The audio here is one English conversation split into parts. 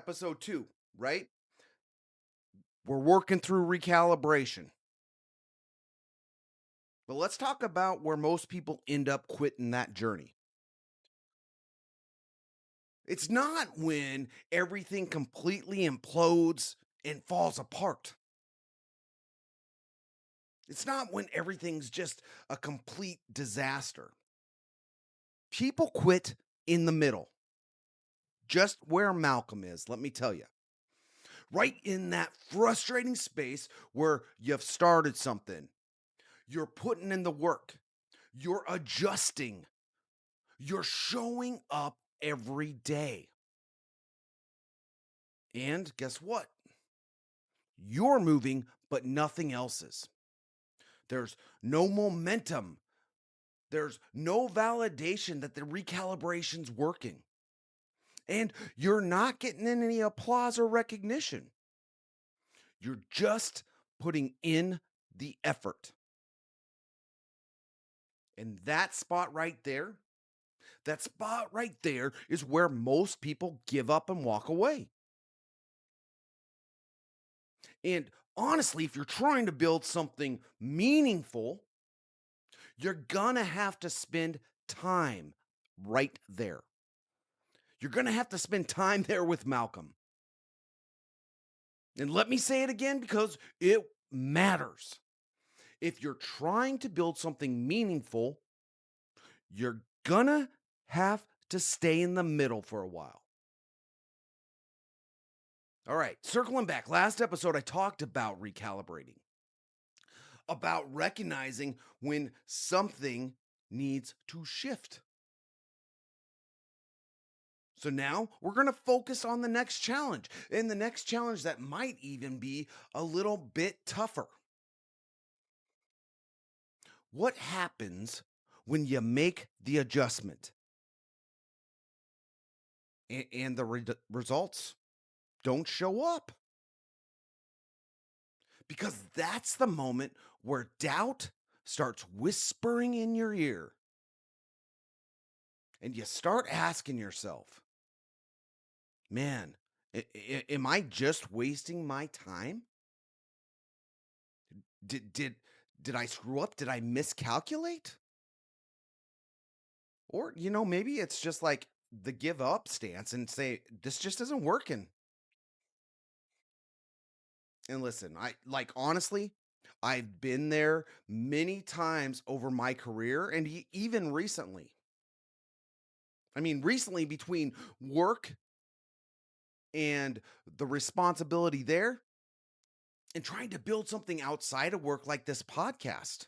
episode 2, right? We're working through recalibration. But let's talk about where most people end up quitting that journey. It's not when everything completely implodes and falls apart. It's not when everything's just a complete disaster. People quit in the middle, just where Malcolm is, let me tell you. Right in that frustrating space where you've started something, you're putting in the work, you're adjusting, you're showing up every day. And guess what? You're moving, but nothing else is. There's no momentum. There's no validation that the recalibration's working. And you're not getting any applause or recognition. You're just putting in the effort. And that spot right there is where most people give up and walk away. And honestly, if you're trying to build something meaningful, you're gonna have to spend time right there. You're gonna have to spend time there with Malcolm. And let me say it again because it matters. If you're trying to build something meaningful, you're gonna have to stay in the middle for a while. All right, circling back, last episode I talked about recalibrating, about recognizing when something needs to shift. So now we're going to focus on the next challenge, and the next challenge that might even be a little bit tougher. What happens when you make the adjustment and the results don't show up? Because that's the moment where doubt starts whispering in your ear, and you start asking yourself, man, am I just wasting my time? Did did did I screw up? Did I miscalculate? Or, maybe it's just like the give up stance and say, this just isn't working. And listen, honestly, I've been there many times over my career and even recently. I mean, recently between work and the responsibility there and trying to build something outside of work like this podcast,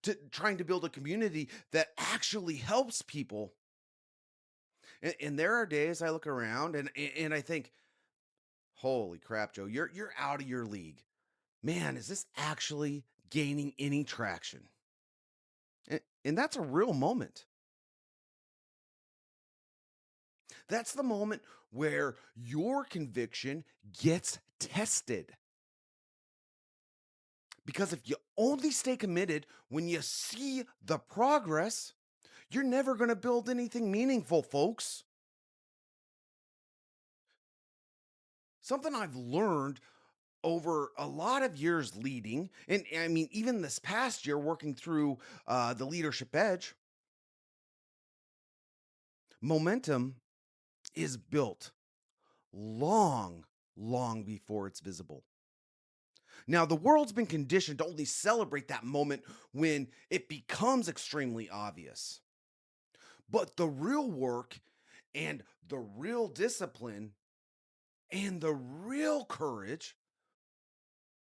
to trying to build a community that actually helps people. And there are days I look around and I think, holy crap, Joe, you're out of your league. Man, is this actually gaining any traction? And that's a real moment. That's the moment where your conviction gets tested. Because if you only stay committed when you see the progress, you're never going to build anything meaningful, folks. Something I've learned over a lot of years leading, and I mean, even this past year working through the leadership edge, momentum is built long, long before it's visible. Now, the world's been conditioned to only celebrate that moment when it becomes extremely obvious. But the real work and the real discipline and the real courage,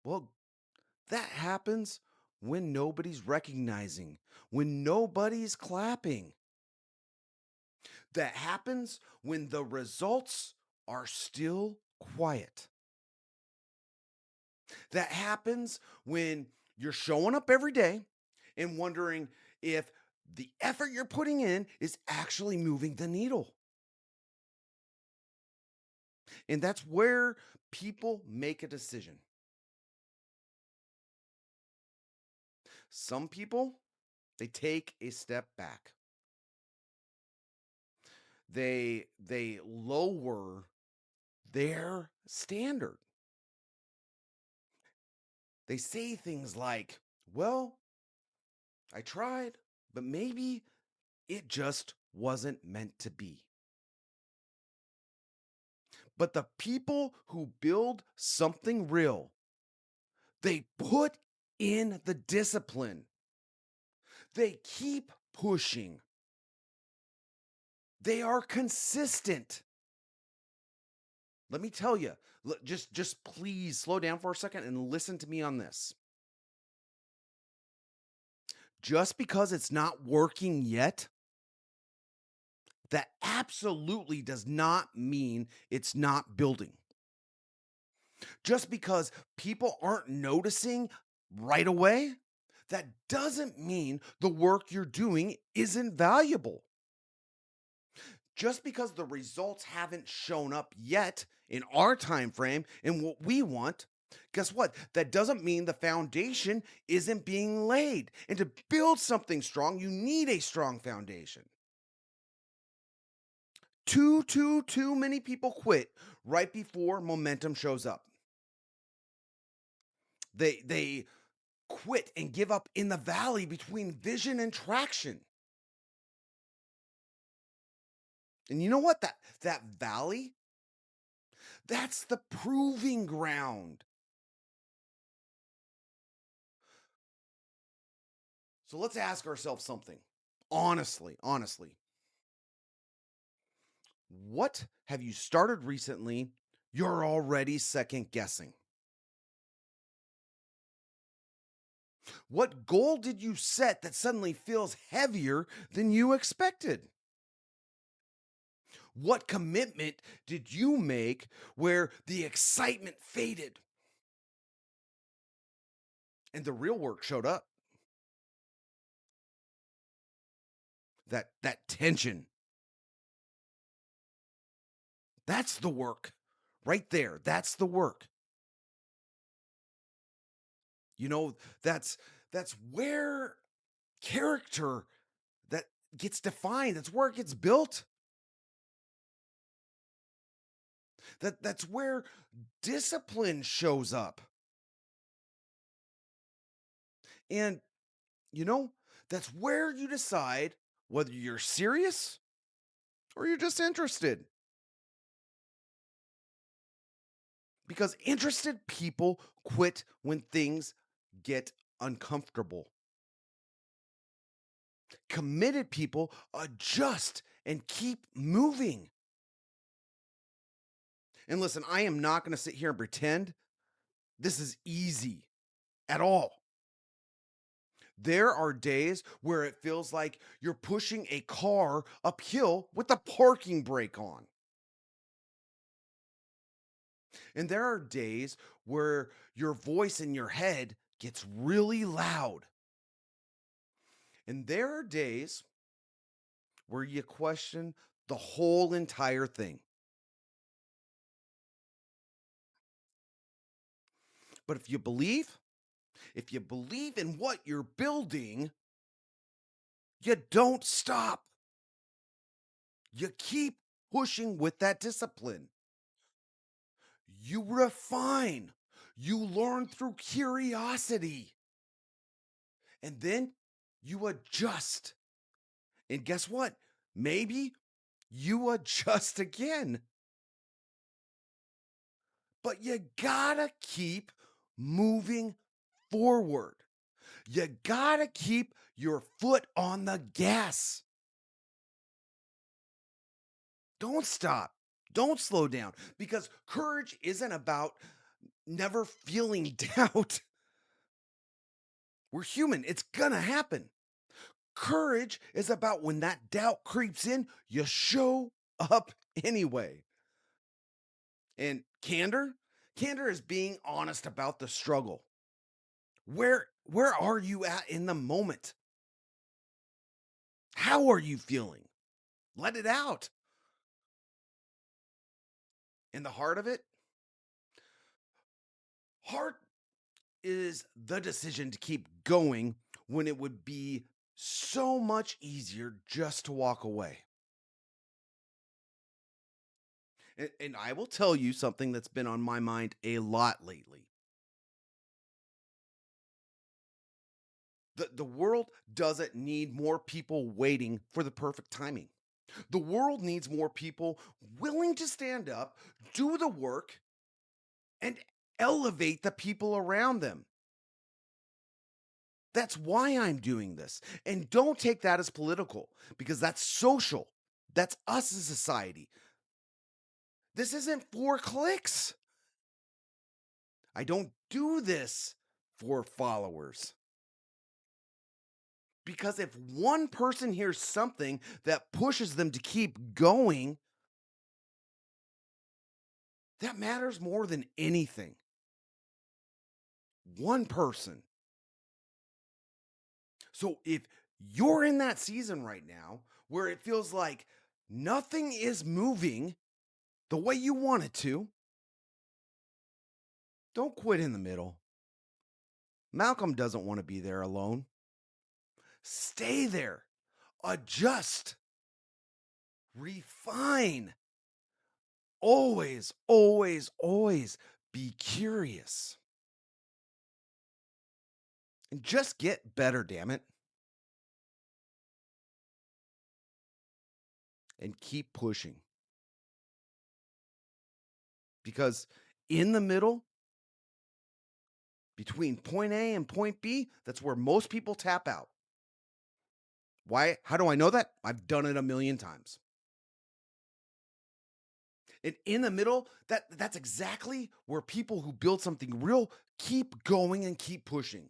well, that happens when nobody's recognizing, when nobody's clapping. That happens when the results are still quiet. That happens when you're showing up every day and wondering if the effort you're putting in is actually moving the needle. And that's where people make a decision. Some people, they take a step back. They lower their standard. They say things like, well, I tried, but maybe it just wasn't meant to be. But the people who build something real, they put in the discipline, they keep pushing, they are consistent. Let me tell you, just please slow down for a second and listen to me on this. Just because it's not working yet, that absolutely does not mean it's not building. Just because people aren't noticing right away, that doesn't mean the work you're doing isn't valuable. Just because the results haven't shown up yet in our time frame and what we want, guess what? That doesn't mean the foundation isn't being laid. And to build something strong, you need a strong foundation. Too many people quit right before momentum shows up. They quit and give up in the valley between vision and traction. And you know what? That valley, that's the proving ground. So let's ask ourselves something. Honestly, what have you started recently you're already second guessing? What goal did you set that suddenly feels heavier than you expected? What commitment did you make where the excitement faded and the real work showed up? That tension, that's the work. Right there, that's the work. You know, that's where character that gets defined. That's where it gets built. That's where discipline shows up. And you know, that's where you decide whether you're serious or you're just interested. Because interested people quit when things get uncomfortable. Committed people adjust and keep moving. And listen, I am not going to sit here and pretend this is easy at all. There are days where it feels like you're pushing a car uphill with the parking brake on. And there are days where your voice in your head gets really loud. And there are days where you question the whole entire thing. But if you believe in what you're building, you don't stop. You keep pushing with that discipline. You refine. You learn through curiosity. And then you adjust. And guess what? Maybe you adjust again. But you gotta keep moving forward. You gotta keep your foot on the gas. Don't stop. Don't slow down because courage isn't about never feeling doubt. We're human, it's gonna happen. Courage is about when that doubt creeps in, you show up anyway. And candor is being honest about the struggle. Where are you at in the moment? How are you feeling? Let it out. In the heart of it, heart is the decision to keep going when it would be so much easier just to walk away. And I will tell you something that's been on my mind a lot lately. The world doesn't need more people waiting for the perfect timing. The world needs more people willing to stand up, do the work, and elevate the people around them. That's why I'm doing this. And don't take that as political because that's social. That's us as a society. This isn't for clicks. I don't do this for followers. Because if one person hears something that pushes them to keep going, that matters more than anything. One person. So if you're in that season right now where it feels like nothing is moving the way you want it to, don't quit in the middle. Malcolm doesn't want to be there alone. Stay there. Adjust. Refine. Always, always, always be curious. And just get better, damn it. And keep pushing. Because in the middle, between point A and point B, that's where most people tap out. Why? How do I know that? I've done it a million times. And in the middle, that's exactly where people who build something real keep going and keep pushing.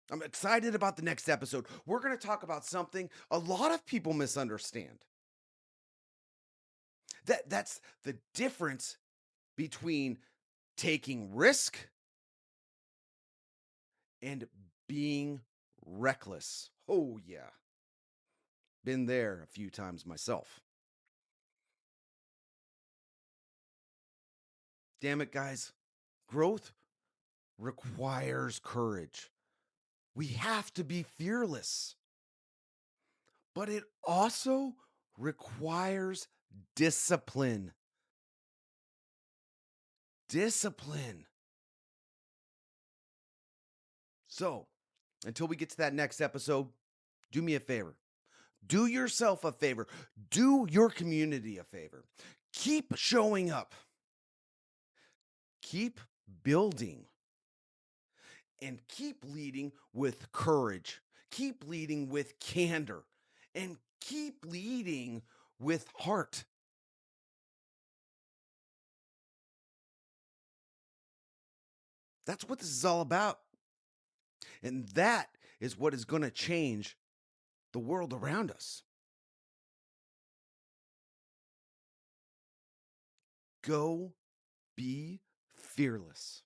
I'm excited about the next episode. We're going to talk about something a lot of people misunderstand. That's the difference between taking risk and being reckless. Oh yeah. Been there a few times myself. Damn it, guys. Growth requires courage. We have to be fearless. But it also requires discipline. Discipline. So, until we get to that next episode, do me a favor. Do yourself a favor. Do your community a favor. Keep showing up. Keep building. And keep leading with courage. Keep leading with candor. And keep leading with heart. That's what this is all about. And that is what is going to change the world around us. Go be fearless.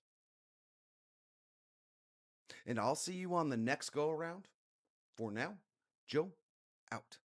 And I'll see you on the next go around. For now, Joe out.